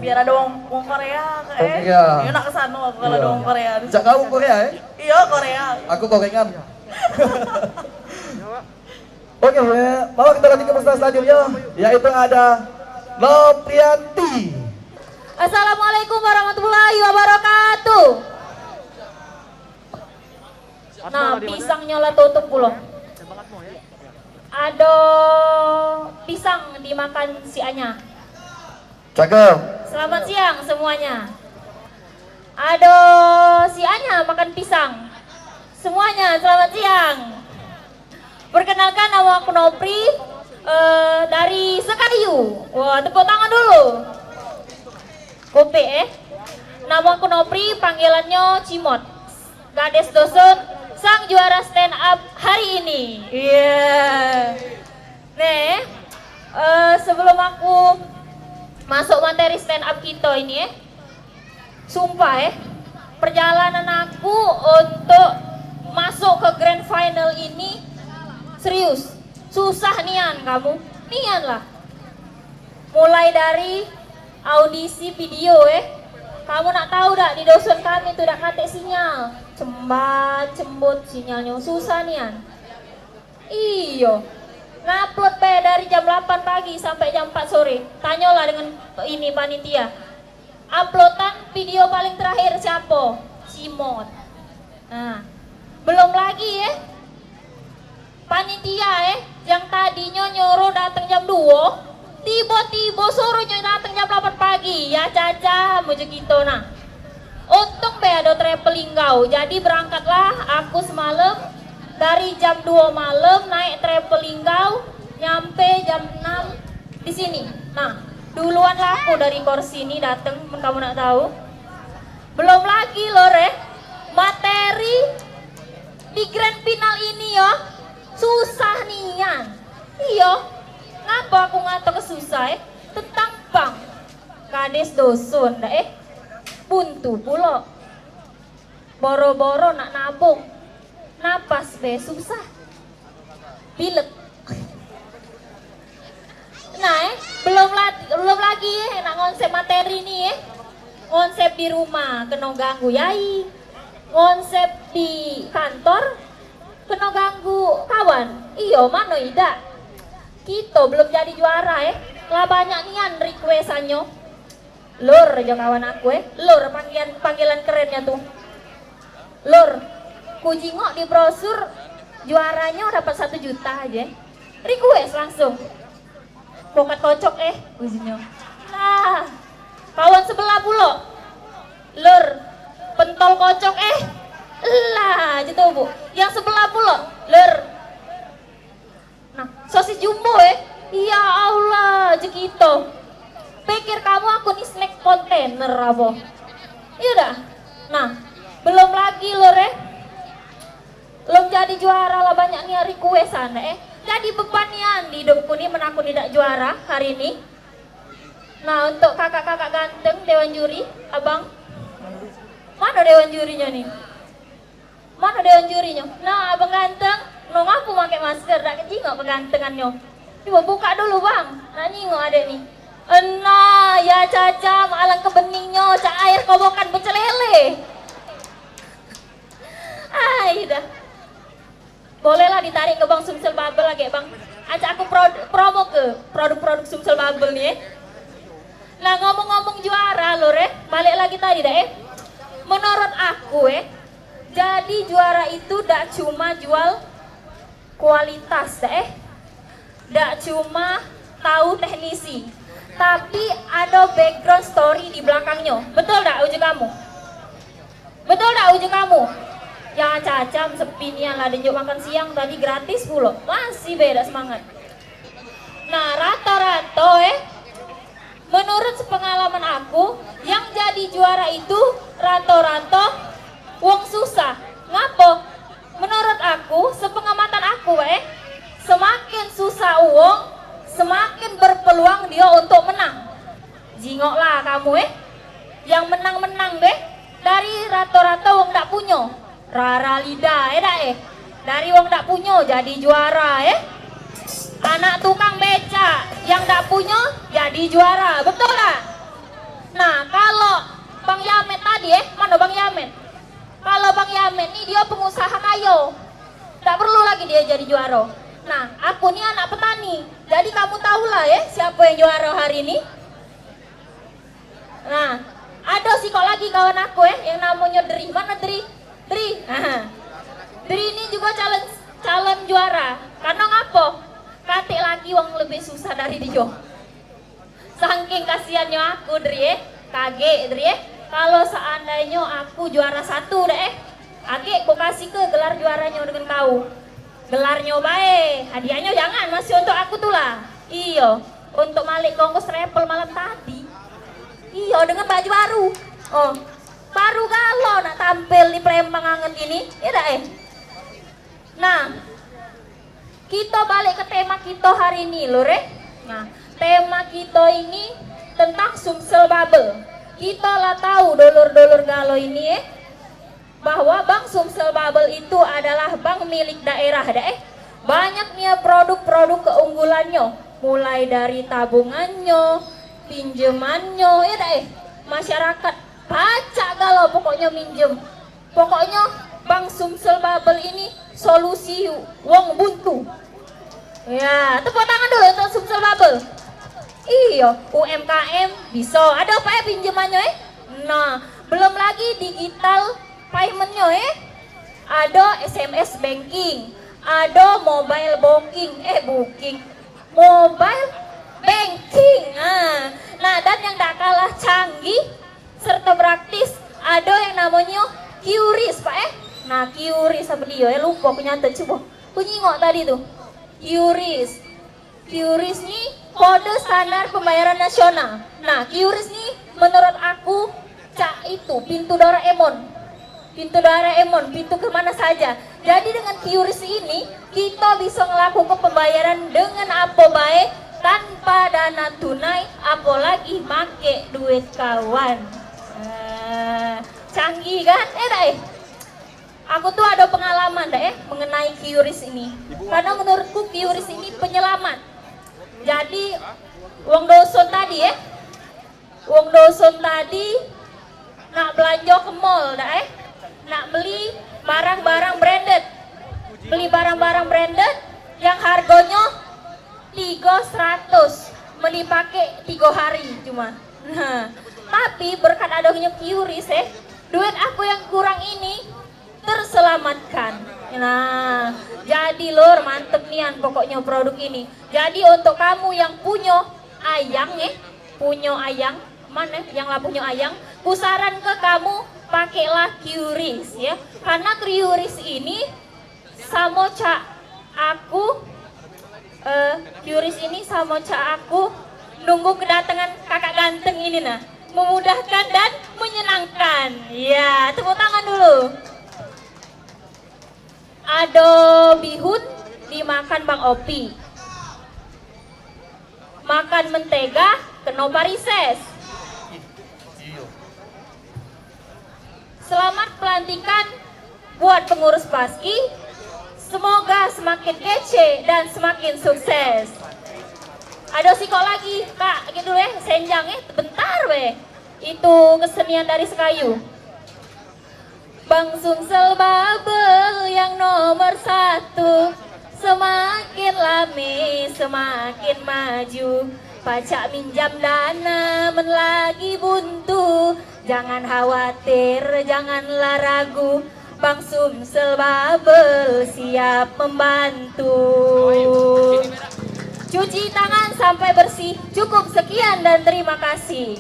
biar ada wong Korea Iya. enak kesana aku kalau ada wong Korea. Jak kamu Korea ya? Iya Korea. Aku Korengan. Oke, bawa kita lanjut ke peserta selanjutnya, yaitu ada Noprianti. Assalamualaikum warahmatullahi wabarakatuh. Nah, pisangnya lah tutup pulau. Ada pisang dimakan si Anya. Cakep. Selamat siang semuanya. Ada si Anya makan pisang. Semuanya selamat siang. Perkenalkan, nama aku Nopri dari Sekariu. Wah, tepuk tangan dulu. Kope Nama aku Nopri, panggilannya Cimot. Gades Dosun, sang juara stand up hari ini. Iya. Nih, sebelum aku masuk materi stand up kita ini sumpah perjalanan aku untuk masuk ke grand final ini serius, susah nian kamu, nian lah. Mulai dari audisi video kamu nak tahu dak di dosen kami tuh dak kate sinyal, cembat cembut sinyalnya susah nian. Iyo, ngupload dari jam 8 pagi sampai jam 4 sore. Tanyalah dengan ini panitia. Uploadan video paling terakhir siapa? Cimot. Nah, belum lagi panitia yang tadinya nyuruh datang jam 2 tiba-tiba suruhnya datang jam 8 pagi ya caca menuju gitu. Nah, untung ada traveling kau, jadi berangkatlah aku semalam dari jam 2 malam naik traveling kau nyampe jam 6 di sini. Nah, duluan lah aku dari kursi ini datang, kamu nak tahu. Belum lagi materi di grand final ini susah nian. Iya, ngapa aku ngato kesusah tentang bang Kades Dosun buntu pulo. Boro-boro nak nabung, napas susah, pilek. Nah belum lagi nak konsep materi ini konsep di rumah kena ganggu yai, konsep di kantor kena ganggu kawan. Iyo mana ida kita belum jadi juara lah banyak nian requestannya. Lur aja kawan aku lur panggilan kerennya tuh. Lur, ku jingok di brosur juaranya dapat 1 juta aja. Request langsung. Pokat kocok ujinya. Nah, kawan sebelah pulo. Lur, pentol kocok lah gitu Bu. Yang sebelah pulo, lur. Nah, sosis jumbo ya Allah, jekito. Pikir kamu aku nih snack kontainer apa? Iya dah. Nah, belum lagi lur belum jadi juara lah banyak nih requestan jadi beban nian di hidupku nih menakut tidak juara hari ini. Nah, untuk kakak-kakak ganteng dewan juri, abang mana dewan jurinya nih? Mana dewan jurinya? Nah, abang ganteng no ngapu pakai masker dak kecingok kegantengannya. Coba buka dulu bang, nah nyingok adek nih. Nah, ya caca malang kebeningnya, cak air kobokan becelele. Dah. Bolehlah ditarik ke Bang Sumsel Bubble lagi Bang. Ajak aku promo ke produk-produk Sumsel Bubble nih Nah, ngomong-ngomong juara lur balik lagi tadi dah menurut aku jadi juara itu dak cuma jual kualitas dak cuma tahu teknisi, tapi ada background story di belakangnya. Betul dak uji kamu? Betul dak uji kamu? Ya cacam sepinian lah dijuk makan siang tadi gratis pula. Masih beda semangat. Nah, rata-rata menurut sepengalaman aku yang jadi juara itu rata-rata wong susah. Ngapa? Menurut aku, sepengamatan aku semakin susah uang, semakin berpeluang dia untuk menang. Jingoklah kamu yang menang-menang dari rata-rata wong dak punya. Rara lidah dari wong dak punya jadi juara anak tukang beca yang dak punya jadi juara, betul tak? ya, mana Bang Yamen? Kalau Bang Yamen nih dia pengusaha kayu, tak perlu lagi dia jadi juara. Nah, aku nih anak petani, jadi kamu tahulah ya siapa yang juara hari ini. Nah, ada sih kok lagi kawan aku ya, yang namanya Dri. Mana Dri? Dri, Dri ini juga calon juara. Karena ngapa? Katik lagi wong lebih susah dari dia. Saking kasihannya aku Dri ya, kage Dri ya. Kalau seandainya aku juara 1 deh, age aku kasih ke gelar juaranya dengan kau. Gelarnya baik, hadiahnya jangan, masih untuk aku tuh lah. Iya, untuk Malik Kongkos travel malam tadi. Iya, dengan baju baru. Oh, baru galau nak tampil di Palembang anget ini, ya dah Nah, kita balik ke tema kita hari ini lho, Nah, tema kita ini tentang Sumsel Bubble. Kita lah tahu dulur-dulur galau ini bahwa Bank Sumsel Bubble itu adalah bank milik daerah Banyak nih produk-produk keunggulannya, mulai dari tabungannya, pinjamannya, masyarakat pacak galau pokoknya minjem. Pokoknya Bank Sumsel Bubble ini solusi wong buntu. Ya, tepuk tangan dulu untuk Sumsel Bubble. Iya, UMKM bisa. Ada apa ya pinjamannya Nah, belum lagi digital paymentnya ada SMS banking, ada mobile booking, mobile banking. Nah, dan yang tak kalah canggih serta praktis ada yang namanya QRIS Pak Nah, QRIS apa dia lupa aku nyatet coba. Aku nyingok tadi tuh. QRIS nih kode standar pembayaran nasional. Nah, QRIS nih menurut aku itu pintu Doraemon. Pintu kemana saja. Jadi dengan QRIS ini kita bisa melakukan pembayaran dengan apa baik tanpa dana tunai, apalagi make duit kawan. Canggih kan? Aku tuh ada pengalaman mengenai QRIS ini. Karena menurutku QRIS ini penyelamat. Jadi wong doson tadi nak belanja ke mall nak beli barang-barang branded yang harganya 300 beli pakai 3 hari cuma. Tapi berkat adanya QRIS duit aku yang kurang ini terselamatkan. Nah, jadi lor mantep nian pokoknya produk ini. Jadi untuk kamu yang punya ayang mana yang lah punya ayang, kusaran ke kamu pakailah QRIS ya. Karena QRIS ini sama aku nunggu kedatangan kakak ganteng ini memudahkan dan menyenangkan. Ya, tepuk tangan dulu. Ada bihun dimakan Bang Opi. Makan mentega kena varises. Selamat pelantikan buat pengurus Paski. Semoga semakin kece dan semakin sukses. Ada sih kok lagi, Kak, gitu senjang bentar Itu kesenian dari Sekayu. Bank Sumsel Bubble yang nomor 1, semakin lami semakin maju. Pacak minjam dana lagi buntu, jangan khawatir, janganlah ragu. Bank Sumsel Bubble siap membantu. Cuci tangan sampai bersih. Cukup sekian dan terima kasih.